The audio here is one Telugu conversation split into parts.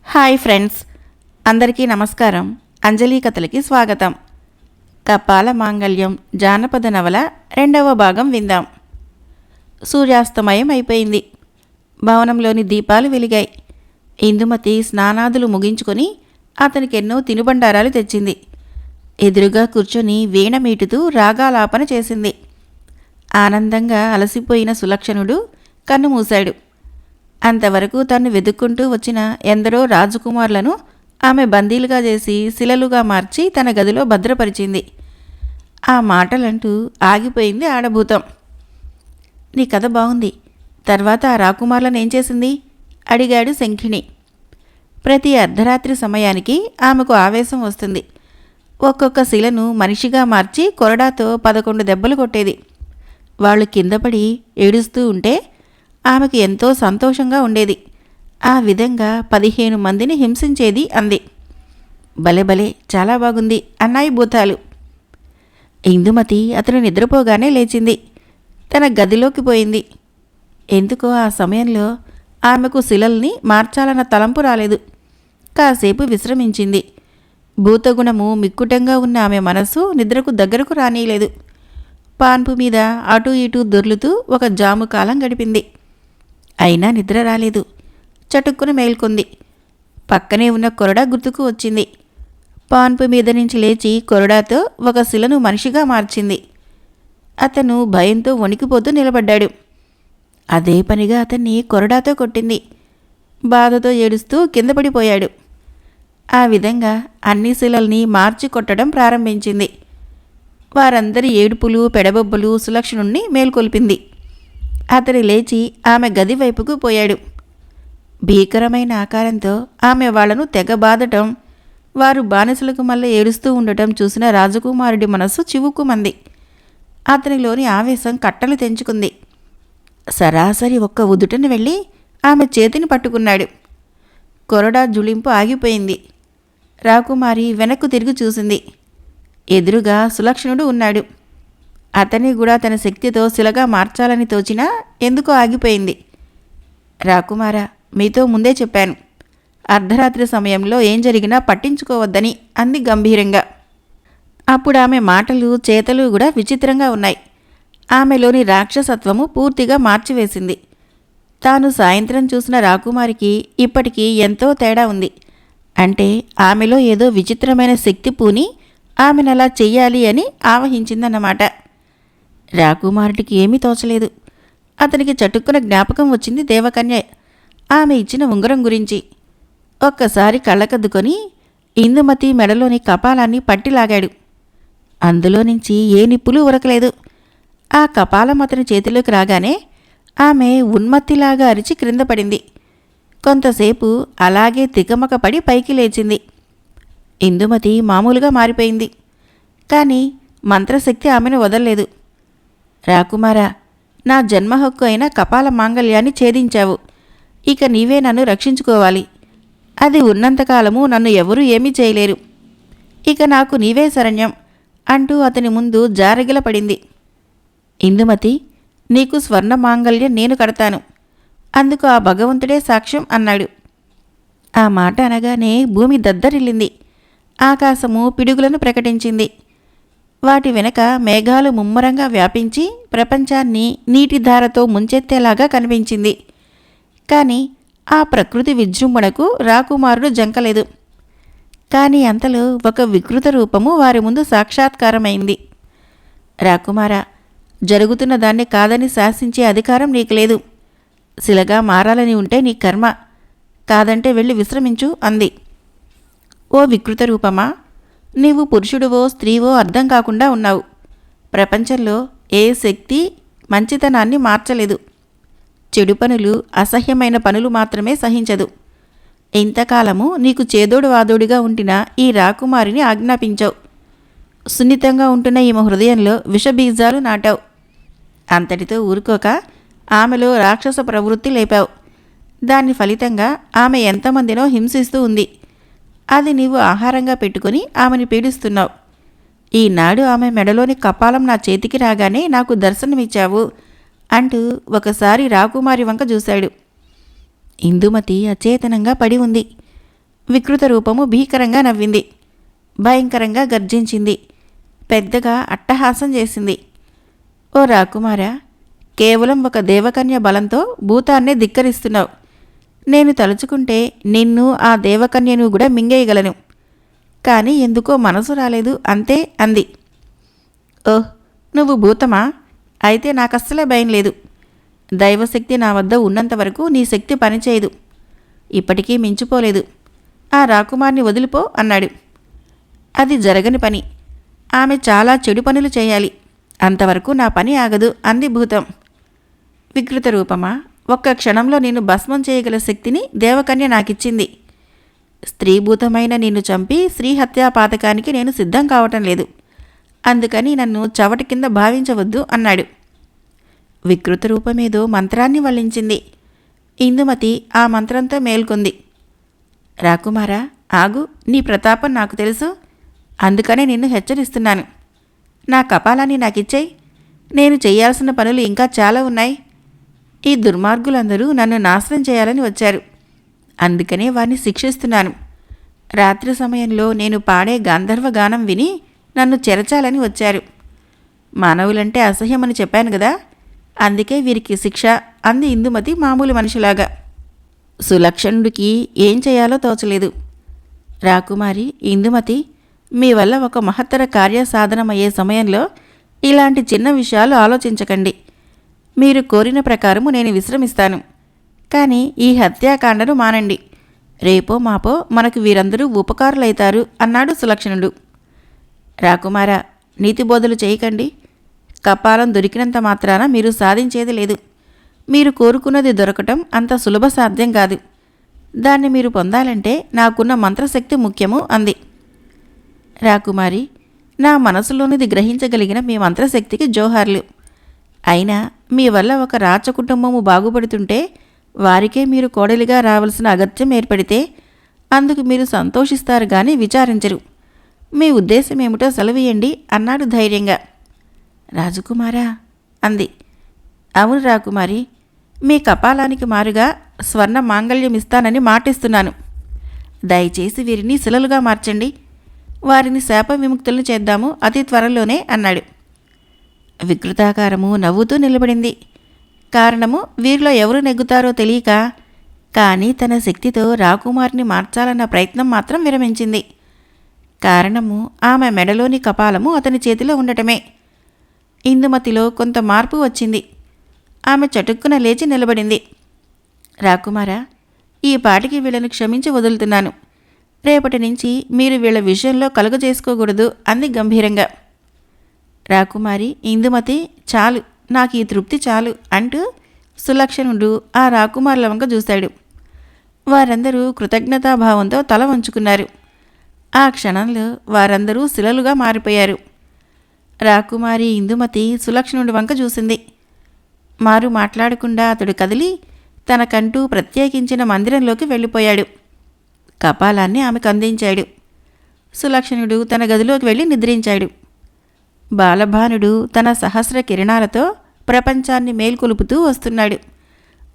హాయ్ ఫ్రెండ్స్, అందరికీ నమస్కారం. అంజలి కథలకి స్వాగతం. కపాల మాంగళ్యం జానపద నవల 2వ భాగం విందాం. సూర్యాస్తమయం అయిపోయింది. భవనంలోని దీపాలు వెలిగాయి. ఇందుమతి స్నానాదులు ముగించుకొని అతనికి ఎన్నో తినుబండారాలు తెచ్చింది. ఎదురుగా కూర్చొని వీణ మీటుతూ రాగాలాపన చేసింది. ఆనందంగా అలసిపోయిన సులక్షణుడు కన్నుమూశాడు. అంతవరకు తన్ను వెతుక్కుంటూ వచ్చిన ఎందరో రాజకుమారులను ఆమె బందీలుగా చేసి శిలలుగా మార్చి తన గదిలో భద్రపరిచింది. ఆ మాటలంటూ ఆగిపోయింది ఆడభూతం. నీ కథ బాగుంది. తర్వాత ఆ రాకుమారులను ఏం చేసింది అడిగాడు శంఖిణి. ప్రతి అర్ధరాత్రి సమయానికి ఆమెకు ఆవేశం వస్తుంది. ఒక్కొక్క శిలను మనిషిగా మార్చి కొరడాతో 11 దెబ్బలు కొట్టేది. వాళ్ళు కిందపడి ఏడుస్తూ ఉంటే ఆమెకు ఎంతో సంతోషంగా ఉండేది. ఆ విధంగా 15 మందిని హింసించేది అంది. భలే చాలా బాగుంది అన్నాయి భూతాలు. ఇందుమతి అతను నిద్రపోగానే లేచింది. తన గదిలోకి పోయింది. ఎందుకో ఆ సమయంలో ఆమెకు శిలల్ని మార్చాలన్న తలంపు రాలేదు. కాసేపు విశ్రమించింది. భూతగుణము మిక్కుటంగా ఉన్న ఆమె మనసు నిద్రకు దగ్గరకు రానీయలేదు. పాన్పు మీద అటూ ఇటూ దొర్లుతూ ఒక జాము కాలం గడిపింది. అయినా నిద్ర రాలేదు. చటుక్కున మేల్కొంది. పక్కనే ఉన్న కొరడా గుర్తుకు వచ్చింది. పాన్పు మీద నుంచి లేచి కొరడాతో ఒక శిలను మనిషిగా మార్చింది. అతను భయంతో వణికిపోతూ నిలబడ్డాడు. అదే పనిగా అతన్ని కొరడాతో కొట్టింది. బాధతో ఏడుస్తూ కింద పడిపోయాడు. ఆ విధంగా అన్ని శిలల్ని మార్చి కొట్టడం ప్రారంభించింది. వారందరి ఏడుపులు పెడబొబ్బలు సులక్షణుణ్ణి మేల్కొల్పింది. అతను లేచి ఆమె గది వైపుకు పోయాడు. భీకరమైన ఆకారంతో ఆమె వాళ్లను తెగ బాధటం, వారు బానిసలకు మళ్ళీ ఏడుస్తూ ఉండటం చూసిన రాజకుమారుడి మనస్సు చివుక్కుమంది. అతనిలోని ఆవేశం కట్టలు తెంచుకుంది. సరాసరి ఒక్క ఉదుటను వెళ్ళి ఆమె చేతిని పట్టుకున్నాడు. కొరడా జుళింపు ఆగిపోయింది. రాకుమారి వెనక్కు తిరిగి చూసింది. ఎదురుగా సులక్షణుడు ఉన్నాడు. అతన్ని కూడా తన శక్తితో శిలగా మార్చాలని తోచినా ఎందుకో ఆగిపోయింది. రాకుమారా, మీతో ముందే చెప్పాను. అర్ధరాత్రి సమయంలో ఏం జరిగినా పట్టించుకోవద్దని అంది గంభీరంగా. అప్పుడు ఆమె మాటలు చేతలు కూడా విచిత్రంగా ఉన్నాయి. ఆమెలోని రాక్షసత్వము పూర్తిగా మార్చివేసింది. తాను సాయంత్రం చూసిన రాకుమారికి ఇప్పటికీ ఎంతో తేడా ఉంది. అంటే ఆమెలో ఏదో విచిత్రమైన శక్తి పూని ఆమెనలా చెయ్యాలి అని ఆవహించిందన్నమాట. రాకుమారుడికి ఏమీ తోచలేదు. అతనికి చటుక్కున జ్ఞాపకం వచ్చింది దేవకన్య ఆమె ఇచ్చిన ఉంగరం గురించి. ఒక్కసారి కళ్ళకద్దుకొని ఇందుమతి మెడలోని కపాలాన్ని పట్టిలాగాడు. అందులో నుంచి ఏ నిప్పులు ఉరకలేదు. ఆ కపాలం అతని చేతిలోకి రాగానే ఆమె ఉన్మత్తిలాగా అరిచి క్రింద పడింది. కొంతసేపు అలాగే తికమక పడి పైకి లేచింది. ఇందుమతి మామూలుగా మారిపోయింది. కానీ మంత్రశక్తి ఆమెను వదల్లేదు. రాకుమారా, నా జన్మ హక్కు అయిన కపాల మాంగళ్యాన్ని ఛేదించావు. ఇక నీవే నన్ను రక్షించుకోవాలి. అది ఉన్నంతకాలము నన్ను ఎవరూ ఏమీ చేయలేరు. ఇక నాకు నీవే శరణ్యం అంటూ అతని ముందు జారగిల పడింది. ఇందుమతి, నీకు స్వర్ణ మాంగళ్యం నేను కడతాను. అందుకు ఆ భగవంతుడే సాక్ష్యం అన్నాడు. ఆ మాట అనగానే భూమి దద్దరిల్లింది. ఆకాశము పిడుగులను ప్రకటించింది. వాటి వెనక మేఘాలు ముమ్మరంగా వ్యాపించి ప్రపంచాన్ని నీటిధారతో ముంచెత్తేలాగా కనిపించింది. కానీ ఆ ప్రకృతి విజృంభణకు రాకుమారుడు జంకలేదు. కానీ అంతలో ఒక వికృత రూపము వారి ముందు సాక్షాత్కారమైంది. రాకుమారా, జరుగుతున్న దాన్ని కాదని శాసించే అధికారం నీకు లేదు. శిలగా మారాలని ఉంటే నీ కర్మ, కాదంటే వెళ్ళి విశ్రమించు అంది. ఓ వికృత రూపమా, నీవు పురుషుడువో స్త్రీవో అర్థం కాకుండా ఉన్నావు. ప్రపంచంలో ఏ శక్తి మంచితనాన్ని మార్చలేదు. చెడు పనులు, అసహ్యమైన పనులు మాత్రమే సహించదు. ఇంతకాలము నీకు చేదోడు వాదోడిగా ఉంటిన ఈ రాకుమారిని ఆజ్ఞాపించావు. సున్నితంగా ఉంటున్న ఈమె హృదయంలో విషబీజాలు నాటావు. అంతటితో ఊరుకోక ఆమెలో రాక్షస ప్రవృత్తి లేపావు. దాని ఫలితంగా ఆమె ఎంతమందినో హింసిస్తూ ఉంది. అది నీవు ఆహారంగా పెట్టుకుని ఆమెను పీడిస్తున్నావు. ఈనాడు ఆమె మెడలోని కపాలం నా చేతికి రాగానే నాకు దర్శనమిచ్చావు అంటూ ఒకసారి రాకుమారి వంక చూశాడు. ఇందుమతి అచేతనంగా పడి ఉంది. వికృత రూపము భీకరంగా నవ్వింది. భయంకరంగా గర్జించింది. పెద్దగా అట్టహాసం చేసింది. ఓ రాకుమారా, కేవలం ఒక దేవకన్య బలంతో భూతాన్నే ధిక్కరిస్తున్నావు. నేను తలుచుకుంటే నిన్ను ఆ దేవకన్యను కూడా మింగేయగలను. కానీ ఎందుకో మనసు రాలేదు అంతే అంది. ఓహ్, నువ్వు భూతమా? అయితే నాకస్సలే భయం లేదు. దైవశక్తి నా వద్ద ఉన్నంతవరకు నీ శక్తి పనిచేయదు. ఇప్పటికీ మించిపోలేదు. ఆ రాకుమార్ని వదిలిపో అన్నాడు. అది జరగని పని. ఆమె చాలా చెడు పనులు చేయాలి. అంతవరకు నా పని ఆగదు అంది భూతం. వికృత రూపమా, ఒక్క క్షణంలో నిన్ను భస్మం చేయగల శక్తిని దేవకన్య నాకిచ్చింది. స్త్రీభూతమైన నిన్ను చంపి స్త్రీహత్యా పాతకానికి నేను సిద్ధం కావటం లేదు. అందుకని నన్ను చవటి కింద భావించవద్దు అన్నాడు. వికృత రూపమేదో మంత్రాన్ని వల్లించింది. ఇందుమతి ఆ మంత్రంతో మేల్కొంది. రాకుమారా, ఆగు, నీ ప్రతాపం నాకు తెలుసు. అందుకనే నిన్ను హెచ్చరిస్తున్నాను. నా కపాలాన్ని నాకిచ్చేయి. నేను చేయాల్సిన పనులు ఇంకా చాలా ఉన్నాయి. ఈ దుర్మార్గులందరూ నన్ను నాశనం చేయాలని వచ్చారు. అందుకనే వారిని శిక్షిస్తున్నాను. రాత్రి సమయంలో నేను పాడే గాంధర్వ గానం విని నన్ను చెరచాలని వచ్చారు. మానవులంటే అసహ్యమని చెప్పాను కదా, అందుకే వీరికి శిక్ష అంది ఇందుమతి మామూలు మనిషిలాగా. సులక్షణుడికి ఏం చేయాలో తోచలేదు. రాకుమారి, ఇందుమతి, మీ వల్ల ఒక మహత్తర కార్యసాధనమయ్యే సమయంలో ఇలాంటి చిన్న విషయాలు ఆలోచించకండి. మీరు కోరిన ప్రకారము నేను విశ్రమిస్తాను. కానీ ఈ హత్యాకాండను మానండి. రేపో మాపో మనకు వీరందరూ ఉపకారులైతారు అన్నాడు సులక్షణుడు. రాకుమారా, నీతిబోధలు చేయకండి. కపాలం దొరికినంత మాత్రాన మీరు సాధించేది లేదు. మీరు కోరుకున్నది దొరకటం అంత సులభ సాధ్యం కాదు. దాన్ని మీరు పొందాలంటే నాకున్న మంత్రశక్తి ముఖ్యము అంది. రాకుమారి, నా మనసులోనిది గ్రహించగలిగిన మీ మంత్రశక్తికి జోహార్లు. అయినా మీ వల్ల ఒక రాచకుటుంబము బాగుపడుతుంటే వారికే మీరు కోడలిగా రావాల్సిన అగత్యం ఏర్పడితే అందుకు మీరు సంతోషిస్తారు గాని విచారించరు. మీ ఉద్దేశం ఏమిటో సెలవీయండి అన్నాడు ధైర్యంగా. రాజకుమారా అంది. అవును రాకుమారి, మీ కపాలానికి మారుగా స్వర్ణ మాంగళ్యం ఇస్తానని మాటిస్తున్నాను. దయచేసి వీరిని శిలలుగా మార్చండి. వారిని శాప విముక్తులను చేద్దాము అతి త్వరలోనే అన్నాడు. వికృతాకారము నవ్వుతూ నిలబడింది. కారణము వీరిలో ఎవరు నెగ్గుతారో తెలియక, కానీ తన శక్తితో రాకుమారిని మార్చాలన్న ప్రయత్నం మాత్రం విరమించింది. కారణము ఆమె మెడలోని కపాలము అతని చేతిలో ఉండటమే. ఇందుమతిలో కొంత మార్పు వచ్చింది. ఆమె చటుక్కున లేచి నిలబడింది. రాకుమారా, ఈ పాటికి వీళ్ళని క్షమించి వదులుతున్నాను. రేపటి నుంచి మీరు వీళ్ళ విషయంలో కలుగజేసుకోకూడదు అంది గంభీరంగా. రాకుమారి, ఇందుమతి, చాలు, నాకు ఈ తృప్తి చాలు అంటూ సులక్షణుడు ఆ రాకుమారుల వంక చూశాడు. వారందరూ కృతజ్ఞతాభావంతో తల వంచుకున్నారు. ఆ క్షణంలో వారందరూ శిలలుగా మారిపోయారు. రాకుమారి ఇందుమతి సులక్షణుడి వంక చూసింది. మారు మాట్లాడకుండా అతడు కదిలి తనకంటూ ప్రత్యేకించిన మందిరంలోకి వెళ్ళిపోయాడు. కపాలాన్ని ఆమెకు అందించాడు. సులక్షణుడు తన గదిలోకి వెళ్ళి నిద్రించాడు. బాలభానుడు తన సహస్ర కిరణాలతో ప్రపంచాన్ని మేల్కొలుపుతూ వస్తున్నాడు.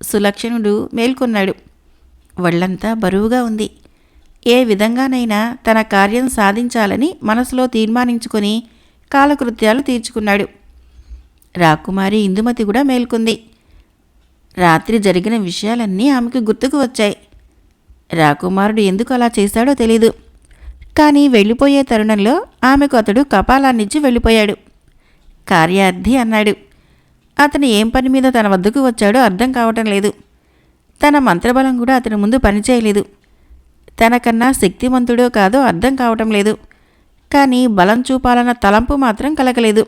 సులక్షణుడు మేల్కొన్నాడు. ఒళ్ళంతా బరువుగా ఉంది. ఏ విధంగానైనా తన కార్యం సాధించాలని మనసులో తీర్మానించుకొని కాలకృత్యాలు తీర్చుకున్నాడు. రాకుమారి ఇందుమతి కూడా మేల్కొంది. రాత్రి జరిగిన విషయాలన్నీ ఆమెకు గుర్తుకు వచ్చాయి. రాకుమారుడు ఎందుకు అలా చేశాడో తెలీదు. కానీ వెళ్ళిపోయే తరుణంలో ఆమెకు అతడు కపాలాన్నిచ్చి వెళ్ళిపోయాడు. కార్యార్థి అన్నాడు. అతను ఏం పని మీద తన వద్దకు వచ్చాడో అర్థం కావటం లేదు. తన మంత్రబలం కూడా అతని ముందు పనిచేయలేదు. తనకన్నా శక్తిమంతుడో కాదో అర్థం కావటం లేదు. కానీ బలం చూపాలన్న తలంపు మాత్రం కలగలేదు.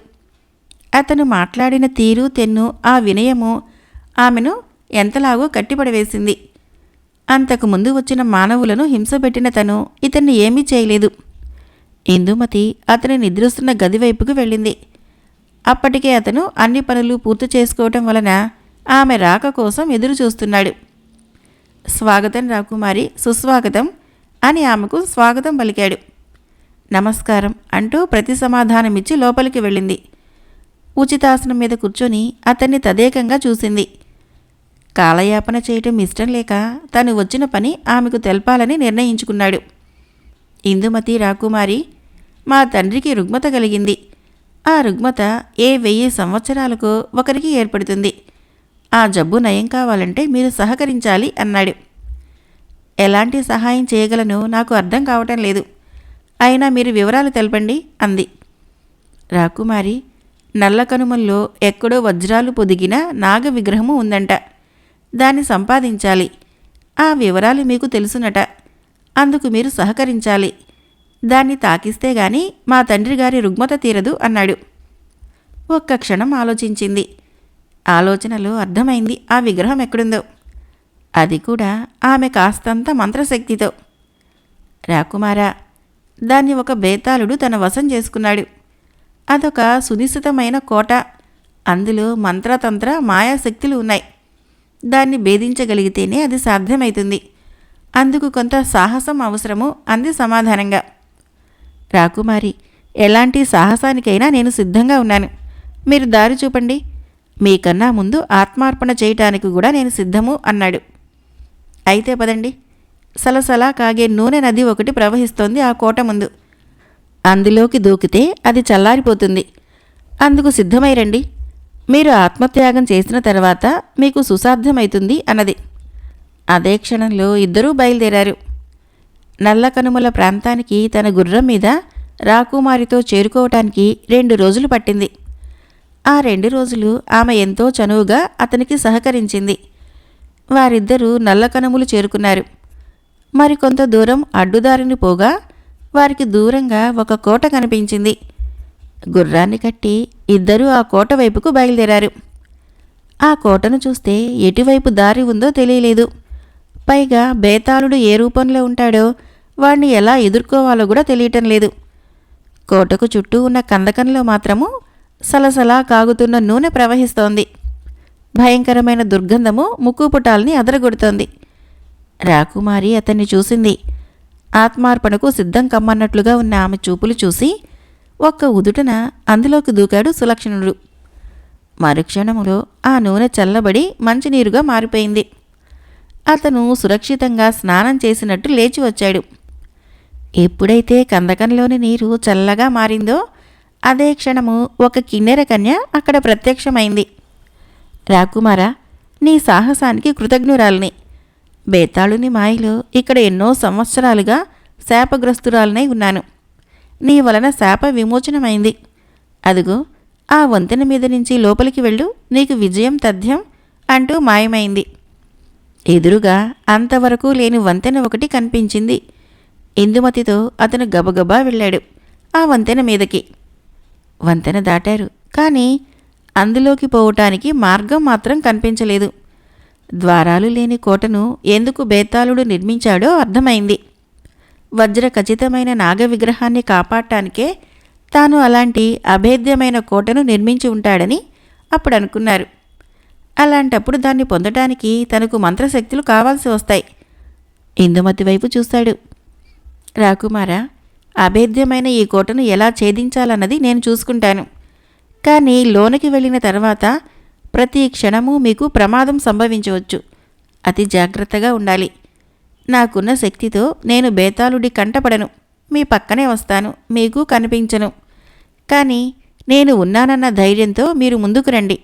అతను మాట్లాడిన తీరు తెన్ను, ఆ వినయము ఆమెను ఎంతలాగో కట్టిపడవేసింది. అంతకుముందు వచ్చిన మానవులను హింసపెట్టిన తను ఇతన్ని ఏమీ చేయలేదు. ఇందుమతి అతని నిద్రిస్తున్న గదివైపుకు వెళ్ళింది. అప్పటికే అతను అన్ని పనులు పూర్తి చేసుకోవటం వలన ఆమె రాక కోసం ఎదురు చూస్తున్నాడు. స్వాగతం రాకుమారి, సుస్వాగతం అని ఆమెకు స్వాగతం పలికాడు. నమస్కారం అంటూ ప్రతి సమాధానమిచ్చి లోపలికి వెళ్ళింది. ఉచితాసనం మీద కూర్చొని అతన్ని తదేకంగా చూసింది. కాలయాపన చేయటం ఇష్టం లేక తను వచ్చిన పని ఆమెకు తెలపాలని నిర్ణయించుకున్నాడు. ఇందుమతి రాకుమారి, మా తండ్రికి రుగ్మత కలిగింది. ఆ రుగ్మత ఏ 1000 సంవత్సరాలకు ఒకరికి ఏర్పడుతుంది. ఆ జబ్బు నయం కావాలంటే మీరు సహకరించాలి అన్నాడు. ఎలాంటి సహాయం చేయగలనో నాకు అర్థం కావటం లేదు. అయినా మీరు వివరాలు తెలపండి అంది. రాకుమారి, నల్ల కనుమల్లో ఎక్కడో వజ్రాలు పొదిగిన నాగ విగ్రహము ఉందంట. దాన్ని సంపాదించాలి. ఆ వివరాలు మీకు తెలుసునట. అందుకు మీరు సహకరించాలి. దాన్ని తాకిస్తే గాని మా తండ్రి గారి రుగ్మత తీరదు అన్నాడు. ఒక్క క్షణం ఆలోచించింది. ఆలోచనలో అర్థమైంది ఆ విగ్రహం ఎక్కడుందో. అది కూడా ఆమె కాస్తంత మంత్రశక్తితో. రాకుమారా, దాన్ని ఒక బేతాళుడు తన వశం చేసుకున్నాడు. అదొక సునిశ్చితమైన కోట. అందులో మంత్రతంత్ర మాయాశక్తులు ఉన్నాయి. దాన్ని భేదించగలిగితేనే అది సాధ్యమవుతుంది. అందుకు కొంత సాహసం అవసరము అంది సమాధానంగా. రాకుమారి, ఎలాంటి సాహసానికైనా నేను సిద్ధంగా ఉన్నాను. మీరు దారి చూపండి. మీకన్నా ముందు ఆత్మార్పణ చేయటానికి కూడా నేను సిద్ధము అన్నాడు. అయితే పదండి. సలసలా కాగే నూనె నది ఒకటి ప్రవహిస్తోంది ఆ కోట ముందు. అందులోకి దూకితే అది చల్లారిపోతుంది. అందుకు సిద్ధమై రండి. మీరు ఆత్మత్యాగం చేసిన తర్వాత మీకు సుసాధ్యమవుతుంది అన్నది. అదే క్షణంలో ఇద్దరూ బయలుదేరారు. నల్ల కనుమల ప్రాంతానికి తన గుర్రం మీద రాకుమారితో చేరుకోవటానికి 2 రోజులు పట్టింది. ఆ 2 రోజులు ఆమె ఎంతో చనువుగా అతనికి సహకరించింది. వారిద్దరూ నల్ల కనుమలు చేరుకున్నారు. మరికొంత దూరం అడ్డుదారిని పోగా వారికి దూరంగా ఒక కోట కనిపించింది. గుర్రాన్ని కట్టి ఇద్దరూ ఆ కోట వైపుకు బయలుదేరారు. ఆ కోటను చూస్తే ఎటువైపు దారి ఉందో తెలియలేదు. పైగా బేతాళుడు ఏ రూపంలో ఉంటాడో వాణ్ణి ఎలా ఎదుర్కోవాలో కూడా తెలియటం లేదు. కోటకు చుట్టూ ఉన్న కందకంలో మాత్రము సలసలా కాగుతున్న నూనె ప్రవహిస్తోంది. భయంకరమైన దుర్గంధము ముక్కుపుటాల్ని అదరగొడుతోంది. రాకుమారి అతన్ని చూసింది. ఆత్మార్పణకు సిద్ధం కమ్మన్నట్లుగా ఉన్న ఆమె చూపులు చూసి ఒక్క ఉదుటన అందులోకి దూకాడు సులక్షణుడు. మరుక్షణములో ఆ నూనె చల్లబడి మంచినీరుగా మారిపోయింది. అతను సురక్షితంగా స్నానం చేసినట్టు లేచి వచ్చాడు. ఎప్పుడైతే కందకంలోని నీరు చల్లగా మారిందో అదే క్షణము ఒక కిన్నెర కన్య అక్కడ ప్రత్యక్షమైంది. రాకుమారా, నీ సాహసానికి కృతజ్ఞురాలిని. బేతాళుని మాయలో ఇక్కడ ఎన్నో సంవత్సరాలుగా శాపగ్రస్తురాలనై ఉన్నాను. నీ వలన శాప విమోచనమైంది. అదుగో ఆ వంతెన మీద నుంచి లోపలికి వెళ్ళు, నీకు విజయం తథ్యం అంటూ మాయమైంది. ఎదురుగా అంతవరకు లేని వంతెన ఒకటి కనిపించింది. ఇందుమతితో అతను గబగబా వెళ్ళాడు ఆ వంతెన మీదకి. వంతెన దాటారు. కానీ అందులోకి పోవటానికి మార్గం మాత్రం కనిపించలేదు. ద్వారాలు లేని కోటను ఎందుకు బేతాళుడు నిర్మించాడో అర్థమైంది. వజ్ర ఖచ్చితమైన నాగ విగ్రహాన్ని కాపాడటానికే తాను అలాంటి అభేద్యమైన కోటను నిర్మించి ఉంటాడని అప్పుడు అనుకున్నారు. అలాంటప్పుడు దాన్ని పొందటానికి తనకు మంత్రశక్తులు కావాల్సి వస్తాయి. ఇందుమతి వైపు చూశాడు. రాకుమారా, అభేద్యమైన ఈ కోటను ఎలా ఛేదించాలన్నది నేను చూసుకుంటాను. కానీ లోనికి వెళ్ళిన తర్వాత ప్రతి క్షణము మీకు ప్రమాదం సంభవించవచ్చు. అతి జాగ్రత్తగా ఉండాలి. నాకున్న శక్తితో నేను బేతాళుడి కంటపడను. మీ పక్కనే వస్తాను, మీకు కనిపించను. కానీ నేను ఉన్నానన్న ధైర్యంతో మీరు ముందుకు రండి.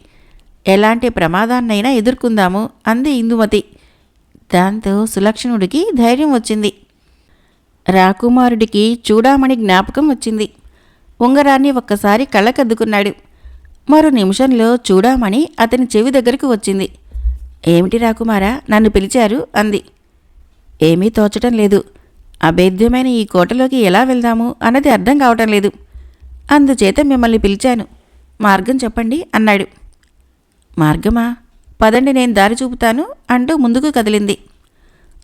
ఎలాంటి ప్రమాదాన్నైనా ఎదుర్కొందాము అంది ఇందుమతి. దాంతో సులక్షణుడికి ధైర్యం వచ్చింది. రాకుమారుడికి చూడామణి జ్ఞాపకం వచ్చింది. ఉంగరాన్ని ఒక్కసారి కళ్ళకద్దుకున్నాడు. మరో నిమిషంలో చూడామణి అతని చెవి దగ్గరకు వచ్చింది. ఏమిటి రాకుమారా, నన్ను పిలిచారు అంది. ఏమీ తోచటం లేదు. అభేద్యమైన ఈ కోటలోకి ఎలా వెళ్దాము అన్నది అర్థం కావటం లేదు. అందుచేత మిమ్మల్ని పిలిచాను. మార్గం చెప్పండి అన్నాడు. మార్గమా? పదండి, నేను దారి చూపుతాను అంటూ ముందుకు కదిలింది.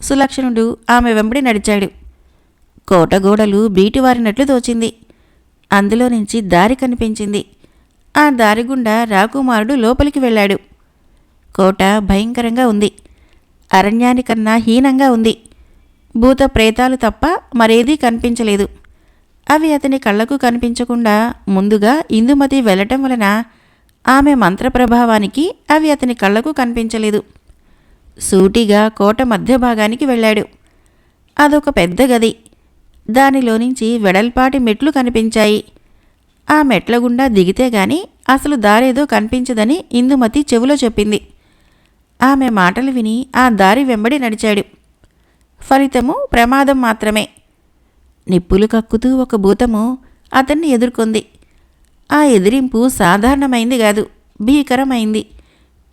సులక్షణుడు ఆమె వెంబడి నడిచాడు. కోట గోడలు బీటివారినట్లు తోచింది. అందులో నుంచి దారి కనిపించింది. ఆ దారి గుండా రాకుమారుడు లోపలికి వెళ్ళాడు. కోట భయంకరంగా ఉంది. అరణ్యానికన్నా హీనంగా ఉంది. భూత ప్రేతాలు తప్ప మరేదీ కనిపించలేదు. అవి అతని కళ్లకు కనిపించకుండా ముందుగా ఇందుమతి వెళ్ళటం వలన ఆమె మంత్రప్రభావానికి అవి అతని కళ్లకు కనిపించలేదు. సూటిగా కోట మధ్య భాగానికి వెళ్ళాడు. అదొక పెద్ద గది. దానిలో నుంచి వెడల్పాటి మెట్లు కనిపించాయి. ఆ మెట్ల గుండా దిగితే గాని అసలు దారేదో కనిపించదని ఇందుమతి చెవిలో చెప్పింది. ఆమె మాటలు విని ఆ దారి వెంబడి నడిచాడు. ఫలితము ప్రమాదం మాత్రమే. నిప్పులు కక్కుతూ ఒక భూతము అతన్ని ఎదుర్కొంది. ఆ ఎదిరింపు సాధారణమైంది కాదు, భీకరమైంది.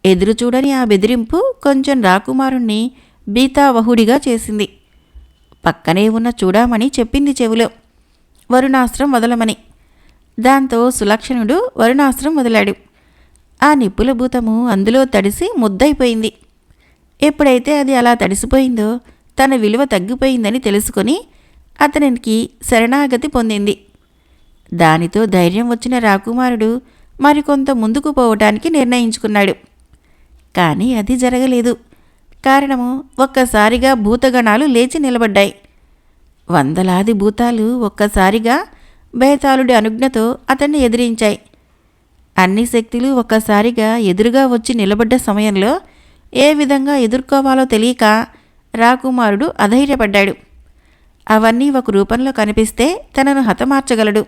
ఎదురుచూడని ఆ బెదిరింపు కొంచెం రాకుమారుణ్ణి బీతావహుడిగా చేసింది. పక్కనే ఉన్న చూడామణి చెప్పింది చెవిలో, వరుణాస్త్రం వదలమని. దాంతో సులక్షణుడు వరుణాస్త్రం వదిలాడు. ఆ నిప్పుల భూతము అందులో తడిసి ముద్దయిపోయింది. ఎప్పుడైతే అది అలా తడిసిపోయిందో తన విలువ తగ్గిపోయిందని తెలుసుకొని అతనికి శరణాగతి పొందింది. దానితో ధైర్యం వచ్చిన రాకుమారుడు మరికొంత ముందుకు పోవటానికి నిర్ణయించుకున్నాడు. కానీ అది జరగలేదు. కారణము, ఒక్కసారిగా భూతగణాలు లేచి నిలబడ్డాయి. వందలాది భూతాలు ఒక్కసారిగా బేతాళుడి అనుజ్ఞతో అతన్ని ఎదిరించాయి. అన్ని శక్తులు ఒక్కసారిగా ఎదురుగా వచ్చి నిలబడ్డ సమయంలో ఏ విధంగా ఎదుర్కోవాలో తెలియక రాకుమారుడు అధైర్యపడ్డాడు. అవన్నీ ఒక రూపంలో కనిపిస్తే తనను హతమార్చగలడు.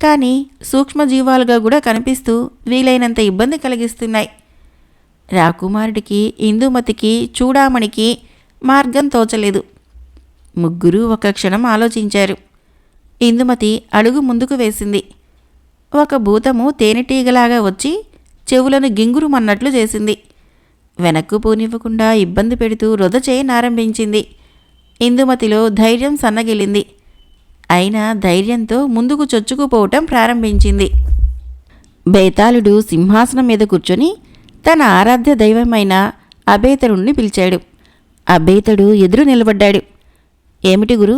కానీ సూక్ష్మజీవాలుగా కూడా కనిపిస్తూ వీలైనంత ఇబ్బంది కలిగిస్తున్నాయి. రాకుమారుడికి, ఇందుమతికి, చూడామణికి మార్గం తోచలేదు. ముగ్గురూ ఒక క్షణం ఆలోచించారు. ఇందుమతి అడుగు ముందుకు వేసింది. ఒక భూతము తేనెటీగలాగా వచ్చి చెవులను గింగురుమన్నట్లు చేసింది. వెనక్కు పోనివ్వకుండా ఇబ్బంది పెడుతూ రొద చేయనారంభించింది. ఇందుమతిలో ధైర్యం సన్నగిలింది. అయినా ధైర్యంతో ముందుకు చొచ్చుకుపోవటం ప్రారంభించింది. బేతాళుడు సింహాసనం మీద కూర్చొని తన ఆరాధ్య దైవమైన అబేతరుణ్ణి పిలిచాడు. అబేతడు ఎదురు నిలబడ్డాడు. ఏమిటి గురు,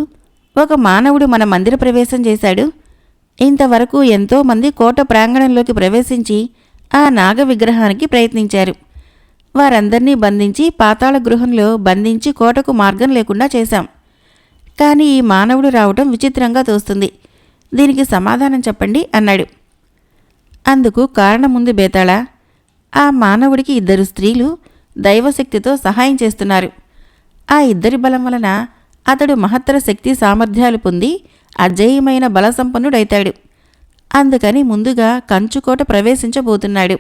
ఒక మానవుడు మన మందిర ప్రవేశం చేశాడు. ఇంతవరకు ఎంతోమంది కోట ప్రాంగణంలోకి ప్రవేశించి ఆ నాగ విగ్రహానికి ప్రయత్నించారు. వారందర్నీ బంధించి పాతాళ గృహంలో బంధించి కోటకు మార్గం లేకుండా చేశాం. కానీ ఈ మానవుడు రావటం విచిత్రంగా తోస్తుంది. దీనికి సమాధానం చెప్పండి అన్నాడు. అందుకు కారణముంది బేతాళా. ఆ మానవుడికి 2 స్త్రీలు దైవశక్తితో సహాయం చేస్తున్నారు. ఆ ఇద్దరి బలం వలన అతడు మహత్తర శక్తి సామర్థ్యాలు పొంది అజేయమైన బలసంపన్నుడైతాడు. అందుకని ముందుగా కంచుకోట ప్రవేశించబోతున్నాడు.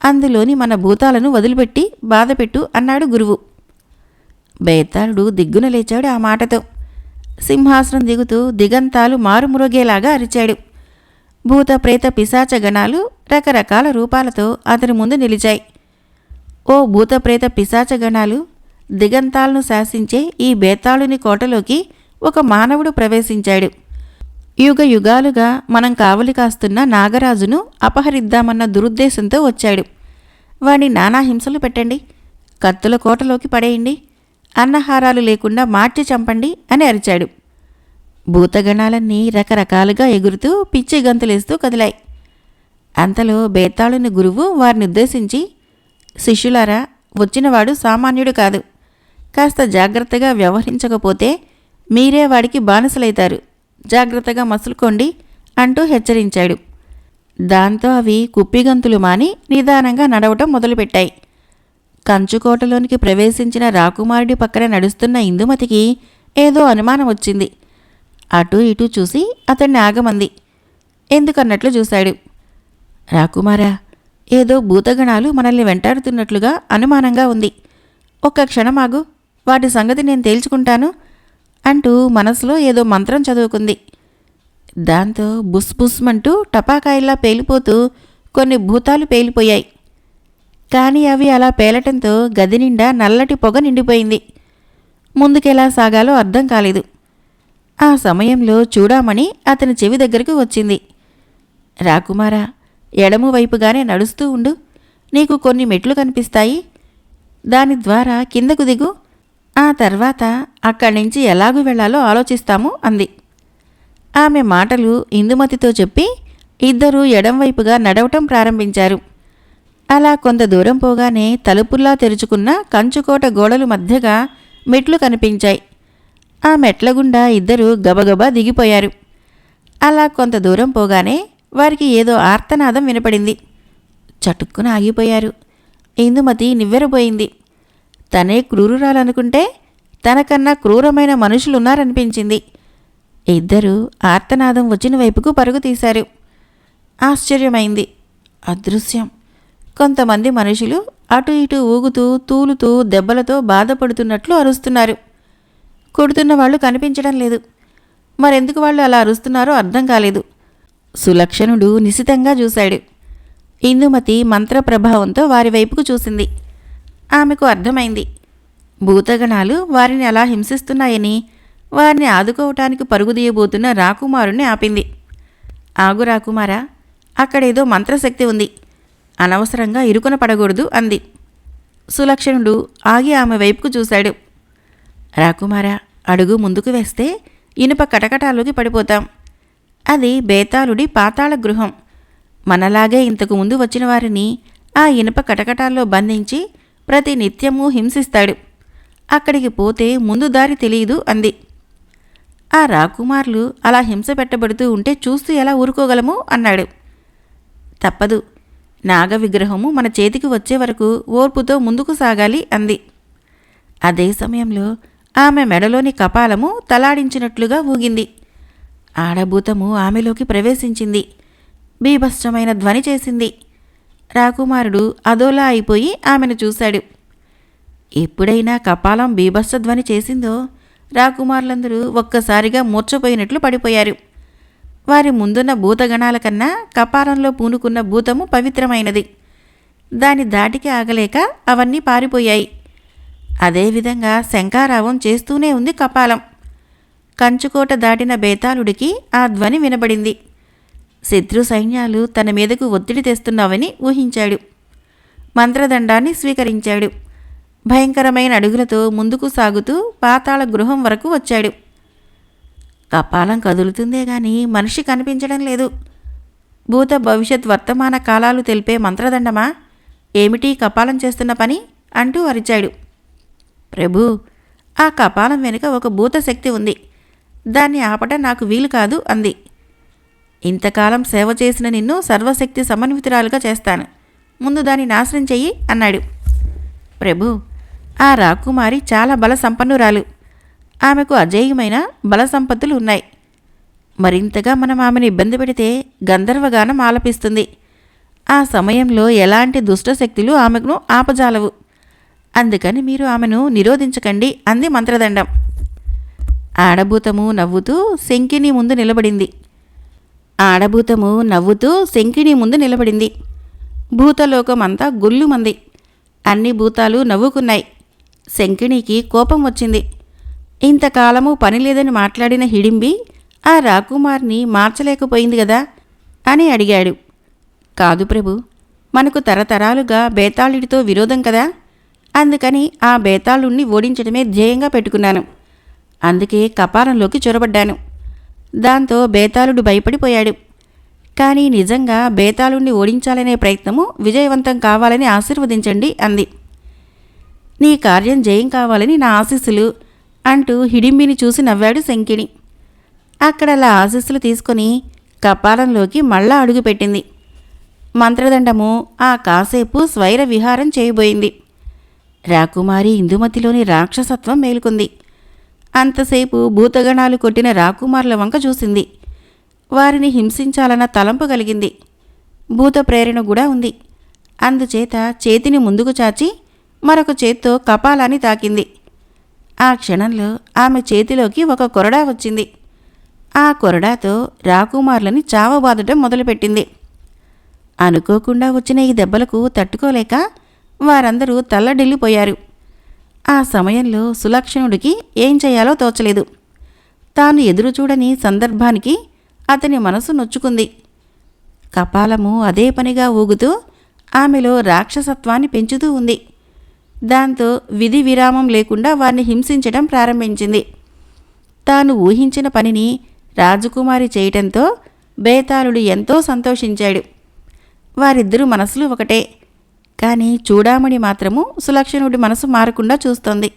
అందులోని మన భూతాలను వదిలిపెట్టి బాధపెట్టు అన్నాడు గురువు. బేతాళుడు దిగ్గున లేచాడు ఆ మాటతో. సింహాసనం దిగుతూ దిగంతాలు మారుమురగేలాగా అరిచాడు. భూత ప్రేత పిశాచ గణాలు రకరకాల రూపాలతో అతని ముందు నిలిచాయి. ఓ భూత ప్రేత పిశాచ గణాలు, దిగంతాలను శాసించే ఈ బేతాళుని కోటలోకి ఒక మానవుడు ప్రవేశించాడు. యుగ యుగాలుగా మనం కావలి కాస్తున్న నాగరాజును అపహరిద్దామన్న దురుద్దేశంతో వచ్చాడు. వాణ్ణి నానా హింసలు పెట్టండి, కత్తుల కోటలోకి పడేయండి, అన్నహారాలు లేకుండా మార్చి చంపండి అని అరిచాడు. భూతగణాలన్నీ రకరకాలుగా ఎగురుతూ పిచ్చి గంతులేస్తూ కదిలాయి. అంతలో బేతాళుని గురువు వారినుద్దేశించి, శిష్యులారా, వచ్చినవాడు సామాన్యుడు కాదు. కాస్త జాగ్రత్తగా వ్యవహరించకపోతే మీరే వాడికి బానిసలైతారు. జాగ్రత్తగా మసులుకోండి అంటూ హెచ్చరించాడు. దాంతో అవి కుప్పిగంతులు మాని నిదానంగా నడవటం మొదలుపెట్టాయి. కంచుకోటలోనికి ప్రవేశించిన రాకుమారుడి పక్కన నడుస్తున్న ఇందుమతికి ఏదో అనుమానం వచ్చింది. అటూ ఇటూ చూసి అతన్ని ఆగమంది. ఎందుకన్నట్లు చూశాడు. రాకుమారా, ఏదో భూతగణాలు మనల్ని వెంటాడుతున్నట్లుగా అనుమానంగా ఉంది. ఒక్క క్షణమాగు, వాటి సంగతి నేను తేల్చుకుంటాను అంటూ మనసులో ఏదో మంత్రం చదువుకుంది. దాంతో బుస్ బుస్మంటూ టపాకాయల్లా పేలిపోతూ కొన్ని భూతాలు పేలిపోయాయి. కానీ అవి అలా పేలటంతో గది నిండా నల్లటి పొగ నిండిపోయింది. ముందుకెలా సాగాలో అర్థం కాలేదు. ఆ సమయంలో చూడామణి అతని చెవి దగ్గరకు వచ్చింది. రాకుమారా, ఎడము వైపుగానే నడుస్తూ ఉండు. నీకు కొన్ని మెట్లు కనిపిస్తాయి. దాని ద్వారా కిందకు దిగు. ఆ తర్వాత అక్కడి నుంచి ఎలాగూ వెళ్లాలో ఆలోచిస్తాము అంది. ఆమె మాటలు ఇందుమతితో చెప్పి ఇద్దరూ ఎడంవైపుగా నడవటం ప్రారంభించారు. అలా కొంత దూరం పోగానే తలుపుల్లా తెరుచుకున్న కంచుకోట గోడలు మధ్యగా మెట్లు కనిపించాయి. ఆ మెట్ల గుండా ఇద్దరూ గబగబా దిగిపోయారు. అలా కొంత దూరం పోగానే వారికి ఏదో ఆర్తనాదం వినపడింది. చటుక్కున ఆగిపోయారు. ఇందుమతి నివ్వెరపోయింది. తనే క్రూరురాలనుకుంటే తనకన్నా క్రూరమైన మనుషులున్నారనిపించింది. ఇద్దరూ ఆర్తనాదం వచ్చిన వైపుకు పరుగు తీశారు. ఆశ్చర్యమైంది. అదృశ్యం. కొంతమంది మనుషులు అటు ఇటు ఊగుతూ తూలుతూ దెబ్బలతో బాధపడుతున్నట్లు అరుస్తున్నారు. కొడుతున్న వాళ్ళు కనిపించడం లేదు. మరెందుకు వాళ్ళు అలా అరుస్తున్నారో అర్థం కాలేదు. సులక్షణుడు నిశితంగా చూశాడు. ఇందుమతి మంత్రప్రభావంతో వారి వైపుకు చూసింది. ఆమెకు అర్థమైంది. భూతగణాలు వారిని అలా హింసిస్తున్నాయని వారిని ఆదుకోవటానికి పరుగుదీయబోతున్న రాకుమారుణ్ణి ఆపింది. ఆగు రాకుమారా, అక్కడేదో మంత్రశక్తి ఉంది. అనవసరంగా ఇరుకున పడకూడదు అంది. సులక్షణుడు ఆగి ఆమె వైపుకు చూశాడు. రాకుమారా, అడుగు ముందుకు వేస్తే ఇనుప కటకటాల్లోకి పడిపోతాం. అది బేతాళుడి పాతాళ గృహం. మనలాగే ఇంతకు ముందు వచ్చిన వారిని ఆ ఇనుప కటకటాల్లో బంధించి ప్రతి నిత్యము హింసిస్తాడు. అక్కడికి పోతే ముందు దారి తెలియదు అంది. ఆ రాకుమారులు అలా హింస పెట్టబడుతూ ఉంటే చూస్తూ ఎలా ఊరుకోగలము అన్నాడు. తప్పదు. నాగ విగ్రహము మన చేతికి వచ్చే వరకు ఓర్పుతో ముందుకు సాగాలి అంది. అదే సమయంలో ఆమె మెడలోని కపాలము తలాడించినట్లుగా ఊగింది. ఆడభూతము ఆమెలోకి ప్రవేశించింది. బీభత్సమైన ధ్వని చేసింది. రాకుమారుడు అదోలా అయిపోయి ఆమెను చూశాడు. ఎప్పుడైనా కపాలం బీభత్సధ్వని చేసిందో రాకుమారులందరూ ఒక్కసారిగా మూర్ఛపోయినట్లు పడిపోయారు. వారి ముందున్న భూతగణాల కన్నా కపాలంలో పూనుకున్న భూతము పవిత్రమైనది. దాని దాటికి ఆగలేక అవన్నీ పారిపోయాయి. అదేవిధంగా శంఖారావం చేస్తూనే ఉంది కపాలం. కంచుకోట దాటిన బేతాళుడికి ఆ ధ్వని వినబడింది. శత్రు సైన్యాలు తన మీదకు ఒత్తిడి తెస్తున్నావని ఊహించాడు. మంత్రదండాన్ని స్వీకరించాడు. భయంకరమైన అడుగులతో ముందుకు సాగుతూ పాతాళ గృహం వరకు వచ్చాడు. కపాలం కదులుతుందే గాని మనిషి కనిపించడం లేదు. భూత భవిష్యత్ వర్తమాన కాలాలు తెలిపే మంత్రదండమా? ఏమిటి కపాలం చేస్తున్న పని అంటూ అరిచాడు. ప్రభూ, ఆ కపాలం వెనుక ఒక భూత శక్తి ఉంది. దాన్ని ఆపటం నాకు వీలు కాదు అంది. ఇంతకాలం సేవ చేసిన నిన్ను సర్వశక్తి సమన్వితురాలుగా చేస్తాను. ముందు దాన్ని నాశనం చెయ్యి అన్నాడు. ప్రభూ, ఆ రాకుమారి చాలా బల సంపన్నురాలు. ఆమెకు అజేయమైన బల సంపత్తులు ఉన్నాయి. మరింతగా మనం ఆమెను ఇబ్బంది పెడితే గంధర్వగానం ఆలపిస్తుంది. ఆ సమయంలో ఎలాంటి దుష్టశక్తులు ఆమెను ఆపజాలవు. అందుకని మీరు ఆమెను నిరోధించకండి అంది మంత్రదండం. ఆడభూతము నవ్వుతూ శంకిని ముందు నిలబడింది. భూతలోకమంతా గుల్లుమంది. అన్ని భూతాలు నవ్వుకున్నాయి. శంకిణికి కోపం వచ్చింది. ఇంతకాలము పనిలేదని మాట్లాడిన హిడింబి ఆ రాకుమార్ని మార్చలేకపోయింది గదా అని అడిగాడు. కాదు ప్రభు, మనకు తరతరాలుగా బేతాళుడితో విరోధం కదా. అందుకని ఆ బేతాళుణ్ణి ఓడించడమే ధ్యేయంగా పెట్టుకున్నాను. అందుకే కపాలంలోకి చొరబడ్డాను. దాంతో బేతాళుడు భయపడిపోయాడు. కానీ నిజంగా బేతాళుణ్ణి ఓడించాలనే ప్రయత్నము విజయవంతం కావాలని ఆశీర్వదించండి అంది. నీ కార్యం జయం కావాలని నా ఆశీస్సులు అంటూ హిడింబిని చూసి నవ్వాడు శంకిణి. అక్కడలా ఆశీస్సులు తీసుకొని కపాలంలోకి మళ్ళా అడుగుపెట్టింది. మంత్రదండము ఆ కాసేపు స్వైర విహారం చేయబోయింది. రాకుమారి ఇందుమతిలోని రాక్షసత్వం మేలుకుంది. అంతసేపు భూతగణాలు కొట్టిన రాకుమారుల వంక చూసింది. వారిని హింసించాలన్న తలంపు కలిగింది. భూత ప్రేరణ కూడా ఉంది. అందుచేత చేతిని ముందుకు చాచి మరొక చేత్తో కపాలాన్ని తాకింది. ఆ క్షణంలో ఆమె చేతిలోకి ఒక కొరడా వచ్చింది. ఆ కొరడాతో రాకుమారులని చావబాదటం మొదలుపెట్టింది. అనుకోకుండా వచ్చిన ఈ దెబ్బలకు తట్టుకోలేక వారందరూ తల్లడిల్లిపోయారు. ఆ సమయంలో సులక్షణుడికి ఏం చేయాలో తోచలేదు. తాను ఎదురుచూడని సందర్భానికి అతని మనసు నొచ్చుకుంది. కపాలము అదే పనిగా ఊగుతూ ఆమెలో రాక్షసత్వాన్ని పెంచుతూ ఉంది. దాంతో విధి విరామం లేకుండా వారిని హింసించడం ప్రారంభించింది. తాను ఊహించిన పనిని రాజకుమారి చేయటంతో బేతాళుడు ఎంతో సంతోషించాడు. వారిద్దరూ మనసులు ఒకటే. కానీ చూడామణి మాత్రము సులక్షణుడి మనసు మారకుండా చూస్తోంది.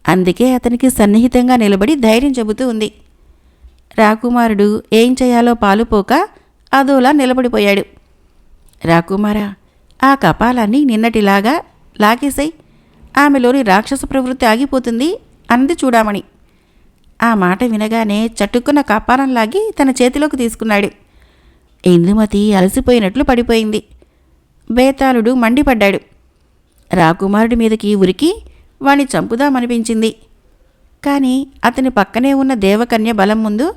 అందుకే అతనికి సన్నిహితంగా నిలబడి ధైర్యం చెబుతూ ఉంది. రాకుమారుడు ఏం చేయాలో పాలుపోక అదోలా నిలబడిపోయాడు. రాకుమారా, ఆ కపాలాన్ని నిన్నటిలాగా లాగేసై ఆమెలోని రాక్షస ప్రవృత్తి ఆగిపోతుంది అంది చూడామణి. ఆ మాట వినగానే చట్టుకున్న కపాలం లాగి తన చేతిలోకి తీసుకున్నాడు. ఇందుమతి అలసిపోయినట్లు పడిపోయింది. బేతాళుడు మండిపడ్డాడు. రాకుమారుడి మీదకి ఉరికి వాణ్ణి చంపుదామనిపించింది. కాని అతని పక్కనే ఉన్న దేవకన్య బలం ముందు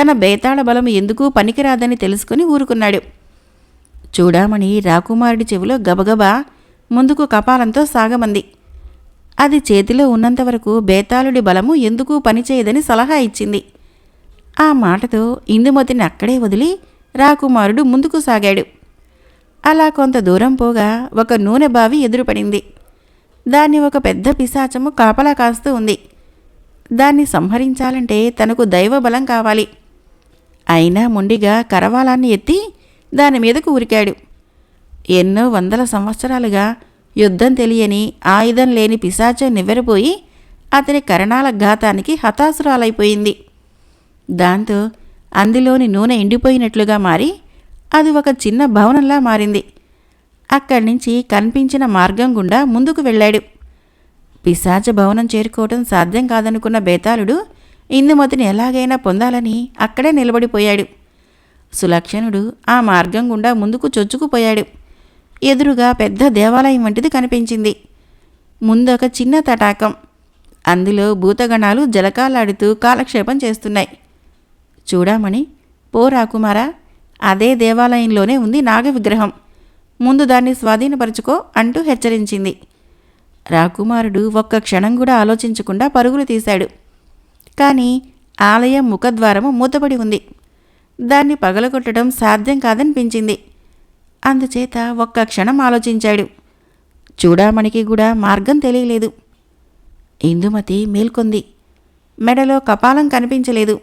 తన బేతాళ బలం ఎందుకూ పనికిరాదని తెలుసుకుని ఊరుకున్నాడు. చూడామణి రాకుమారుడి చెవిలో గబగబా ముందుకు కపాలంతో సాగమంది. అది చేతిలో ఉన్నంతవరకు బేతాళుడి బలము ఎందుకూ పనిచేయదని సలహా ఇచ్చింది. ఆ మాటతో ఇందుమతిని అక్కడే వదిలి రాకుమారుడు ముందుకు సాగాడు. అలా కొంత దూరం పోగా ఒక నూనె బావి ఎదురుపడింది. దాన్ని ఒక పెద్ద పిశాచము కాపలా కాస్తూ ఉంది. దాన్ని సంహరించాలంటే తనకు దైవబలం కావాలి. అయినా మొండిగా కరవాలాన్ని ఎత్తి దాని మీదకు ఉరికాడు. ఎన్నో వందల సంవత్సరాలుగా యుద్ధం తెలియని ఆయుధం లేని పిశాచం నివ్వెరపోయి అతని కరణాల ఘాతానికి హతాసురాలైపోయింది. దాంతో అందులోని నూనె ఎండిపోయినట్లుగా మారి అది ఒక చిన్న భవనంలా మారింది. అక్కడి నుంచి కనిపించిన మార్గం గుండా ముందుకు వెళ్ళాడు. పిశాచ భవనం చేరుకోవటం సాధ్యం కాదనుకున్న బేతాళుడు ఇందుమతిని ఎలాగైనా పొందాలని అక్కడే నిలబడిపోయాడు. సులక్షణుడు ఆ మార్గం గుండా ముందుకు చొచ్చుకుపోయాడు. ఎదురుగా పెద్ద దేవాలయం వంటిది కనిపించింది. ముందొక చిన్న తటాకం. అందులో భూతగణాలు జలకాలాడుతూ కాలక్షేపం చేస్తున్నాయి. చూడామణి, పో రాకుమారా, అదే దేవాలయంలోనే ఉంది నాగ విగ్రహం. ముందు దాన్ని స్వాధీనపరుచుకో అంటూ హెచ్చరించింది. రాకుమారుడు ఒక్క క్షణం కూడా ఆలోచించకుండా పరుగులు తీశాడు. కానీ ఆలయం ముఖద్వారము మూతపడి ఉంది. దాన్ని పగలగొట్టడం సాధ్యం కాదనిపించింది. అందుచేత ఒక్క క్షణం ఆలోచించాడు. చూడామణికి కూడా మార్గం తెలియలేదు. ఇందుమతి మేల్కొంది. మెడలో కపాలం కనిపించలేదు.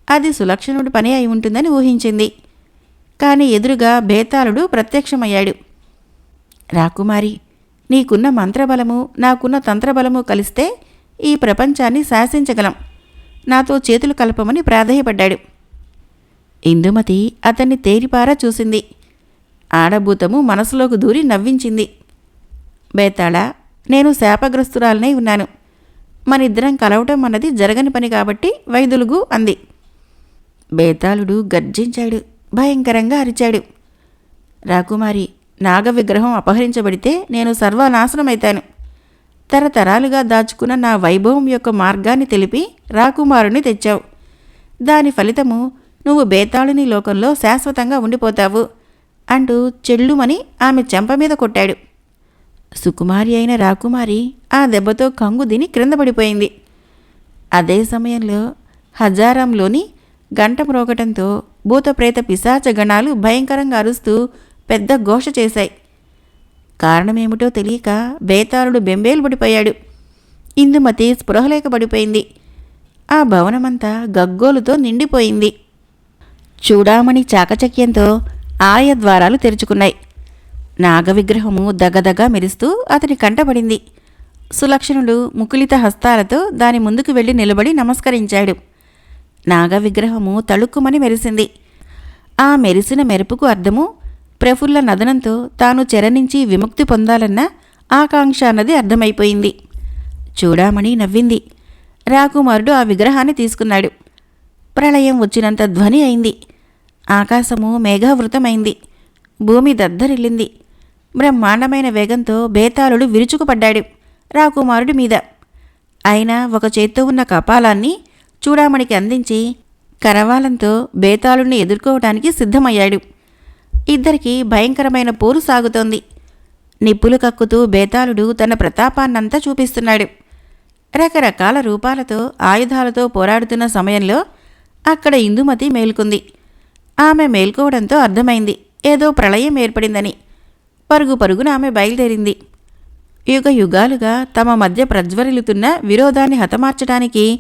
అది సులక్షణుడి పని అయి ఉంటుందని ఊహించింది. కాని ఎదురుగా బేతాళుడు ప్రత్యక్షమయ్యాడు. రాకుమారి, నీకున్న మంత్రబలము నాకున్న తంత్రబలము కలిస్తే ఈ ప్రపంచాన్ని శాసించగలం. నాతో చేతులు కలపమని ప్రాధేయపడ్డాడు. ఇందుమతి అతన్ని తేరిపారా చూసింది. ఆడభూతము మనసులోకి దూరి నవ్వించింది. బేతాళా, నేను శాపగ్రస్తురాలనై ఉన్నాను. మనిద్దరం కలవటం అన్నది జరగని పని కాబట్టి వైదొలుగు అంది. బేతాళుడు గర్జించాడు. భయంకరంగా అరిచాడు. రాకుమారి, నాగ విగ్రహం అపహరించబడితే నేను సర్వనాశనమైతాను. తరతరాలుగా దాచుకున్న నా వైభవం యొక్క మార్గాన్ని తెలిపి రాకుమారుని తెచ్చావు. దాని ఫలితము నువ్వు బేతాళుని లోకంలో శాశ్వతంగా ఉండిపోతావు అంటూ చెల్లుమని ఆమె చెంప మీద కొట్టాడు. సుకుమారి అయిన రాకుమారి ఆ దెబ్బతో కంగుదిని క్రింద పడిపోయింది. అదే సమయంలో హజారంలోని గంట మ్రోగటంతో భూతప్రేత పిశాచ గణాలు భయంకరంగా అరుస్తూ పెద్ద ఘోష చేశాయి. కారణమేమిటో తెలియక బేతాళుడు బెంబేలు పడిపోయాడు. ఇందుమతి స్పృహలేక పడిపోయింది. ఆ భవనమంతా గగ్గోలుతో నిండిపోయింది. చూడామణి చాకచక్యంతో ఆలయ ద్వారాలు తెరుచుకున్నాయి. నాగవిగ్రహము దగదగా మెరుస్తూ అతని కంటపడింది. సులక్షణుడు ముకులిత హస్తాలతో దాని ముందుకు వెళ్ళి నిలబడి నమస్కరించాడు. నాగవిగ్రహము తళుక్కుమని మెరిసింది. ఆ మెరిసిన మెరుపుకు అర్థము ప్రఫుల్ల నదనంతో తాను చెర నుంచి విముక్తి పొందాలన్న ఆకాంక్ష అన్నది అర్థమైపోయింది. చూడామణి నవ్వింది. రాకుమారుడు ఆ విగ్రహాన్ని తీసుకున్నాడు. ప్రళయం వచ్చినంత ధ్వని అయింది. ఆకాశము మేఘావృతమైంది. భూమి దద్దరిల్లింది. బ్రహ్మాండమైన వేగంతో బేతాళుడు విరుచుకుపడ్డాడు రాకుమారుడి మీద. అయినా ఒక చేత్తో ఉన్న కపాలాన్ని చూడామణికి అందించి కరవాలంతో బేతాళుడిని ఎదుర్కోవటానికి సిద్ధమయ్యాడు. ఇద్దరికీ భయంకరమైన పోరు సాగుతోంది. నిప్పులు కక్కుతూ బేతాళుడు తన ప్రతాపాన్నంతా చూపిస్తున్నాడు. రకరకాల రూపాలతో ఆయుధాలతో పోరాడుతున్న సమయంలో అక్కడ ఇందుమతి మేల్కొంది. ఆమె మేల్కోవడంతో అర్థమైంది ఏదో ప్రళయం ఏర్పడిందని. పరుగు పరుగున ఆమె బయలుదేరింది. యుగ యుగాలుగా తమ మధ్య ప్రజ్వరిల్లుతున్న విరోధాన్ని హతమార్చడానికి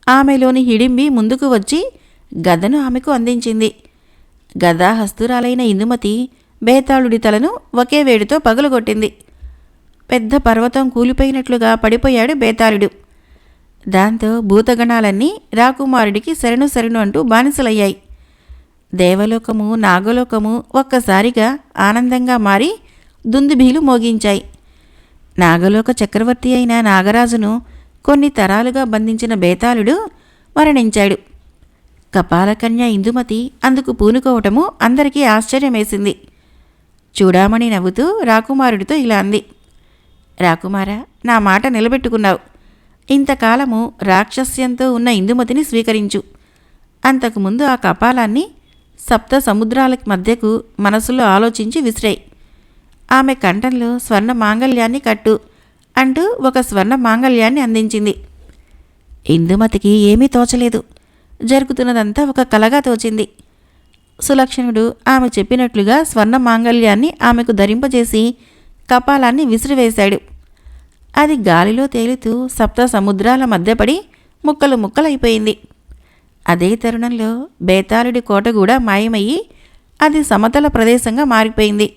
ఆమెలోని హిడింబి ముందుకు వచ్చి గదను ఆమెకు అందించింది. గదాహస్తురాలైన ఇందుమతి బేతాళుడి తలను ఒకే వేడితో పగులగొట్టింది. పెద్ద పర్వతం కూలిపోయినట్లుగా పడిపోయాడు బేతాళుడు. దాంతో భూతగణాలన్నీ రాకుమారుడికి శరణు శరణు అంటూ బానిసలయ్యాయి. దేవలోకము నాగలోకము ఒక్కసారిగా ఆనందంగా మారి దుందుభీలు మోగించాయి. నాగలోక చక్రవర్తి అయిన నాగరాజును కొన్ని తరాలుగా బంధించిన బేతాళుడు మరణించాడు. కపాలకన్య ఇందుమతి అందుకు పూనుకోవటము అందరికీ ఆశ్చర్యమేసింది. చూడామణి నవ్వుతూ రాకుమారుడితో ఇలా అంది. రాకుమారా, నా మాట నిలబెట్టుకున్నావు. ఇంతకాలము రాక్షస్యంతో ఉన్న ఇందుమతిని స్వీకరించు. అంతకుముందు ఆ కపాలాన్ని సప్త సముద్రాల మధ్యకు మనసులో ఆలోచించి విసిరాయి. ఆమె కంఠంలో స్వర్ణ మాంగళ్యాన్ని కట్టు అంటూ ఒక స్వర్ణ మాంగళ్యాన్ని అందించింది. ఇందుమతికి ఏమీ తోచలేదు. జరుగుతున్నదంతా ఒక కలగా తోచింది. సులక్షణుడు ఆమె చెప్పినట్లుగా స్వర్ణ మాంగళ్యాన్ని ఆమెకు ధరింపజేసి కపాలాన్ని విసిరివేశాడు. అది గాలిలో తేలుతూ సప్త సముద్రాల మధ్యపడి ముక్కలు ముక్కలైపోయింది. అదే తరుణంలో బేతాళుడి కోట కూడా మాయమయ్యి అది సమతల ప్రదేశంగా మారిపోయింది.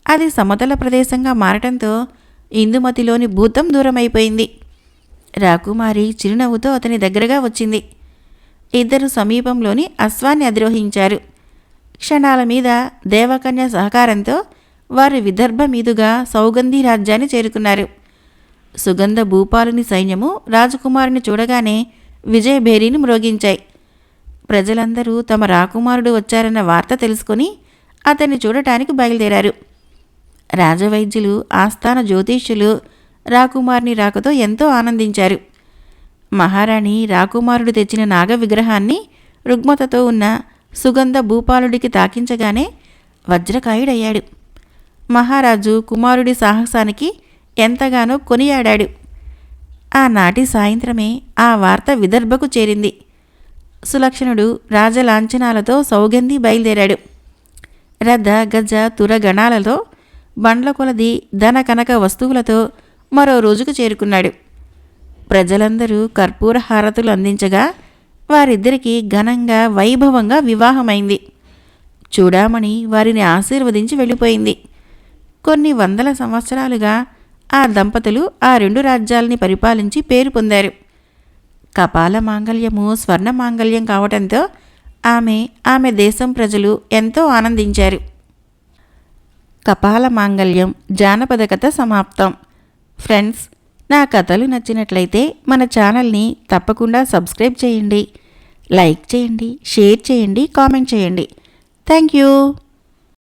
అది సమతల ప్రదేశంగా మారటంతో ఇందుమతిలోని భూతం దూరమైపోయింది. రాకుమారి చిరునవ్వుతో అతని దగ్గరగా వచ్చింది. ఇద్దరు సమీపంలోని అశ్వాన్ని అధిరోహించారు. క్షణాల మీద దేవకన్య సహకారంతో వారి విదర్భ మీదుగా సౌగంధి రాజ్యాన్ని చేరుకున్నారు. సుగంధ భూపాలుని సైన్యము రాజకుమారుని చూడగానే విజయభేరీని మ్రోగించాయి. ప్రజలందరూ తమ రాకుమారుడు వచ్చారన్న వార్త తెలుసుకొని అతన్ని చూడటానికి బయలుదేరారు. రాజవైద్యులు, ఆస్థాన జ్యోతిష్యులు రాకుమారుని రాకతో ఎంతో ఆనందించారు. మహారాణి రాకుమారుడు తెచ్చిన నాగ విగ్రహాన్ని రుగ్మతతో ఉన్న సుగంధ భూపాలుడికి తాకించగానే వజ్రకాయుడయ్యాడు. మహారాజు కుమారుడి సాహసానికి ఎంతగానో కొనియాడాడు. ఆనాటి సాయంత్రమే ఆ వార్త విదర్భకు చేరింది. సులక్షణుడు రాజలాంఛనాలతో సౌగంధి బయలుదేరాడు. రథ గజ తురగణాలతో బండ్ల కొలది ధన కనక వస్తువులతో మరో రోజుకు చేరుకున్నాడు. ప్రజలందరూ కర్పూర హారతులు అందించగా వారిద్దరికీ ఘనంగా వైభవంగా వివాహమైంది. చూడామణి వారిని ఆశీర్వదించి వెళ్ళిపోయింది. కొన్ని వందల సంవత్సరాలుగా ఆ దంపతులు ఆ రెండు రాజ్యాల్ని పరిపాలించి పేరు పొందారు. కపాల మాంగళ్యము స్వర్ణ మాంగళ్యం కావటంతో ఆమె దేశం ప్రజలు ఎంతో ఆనందించారు. కపాల మాంగళ్యం జానపద కథ సమాప్తం. ఫ్రెండ్స్, నా కథలు నచ్చినట్లయితే మన ఛానల్ని తప్పకుండా సబ్స్క్రైబ్ చేయండి, లైక్ చేయండి, షేర్ చేయండి, కామెంట్ చేయండి. Thank you.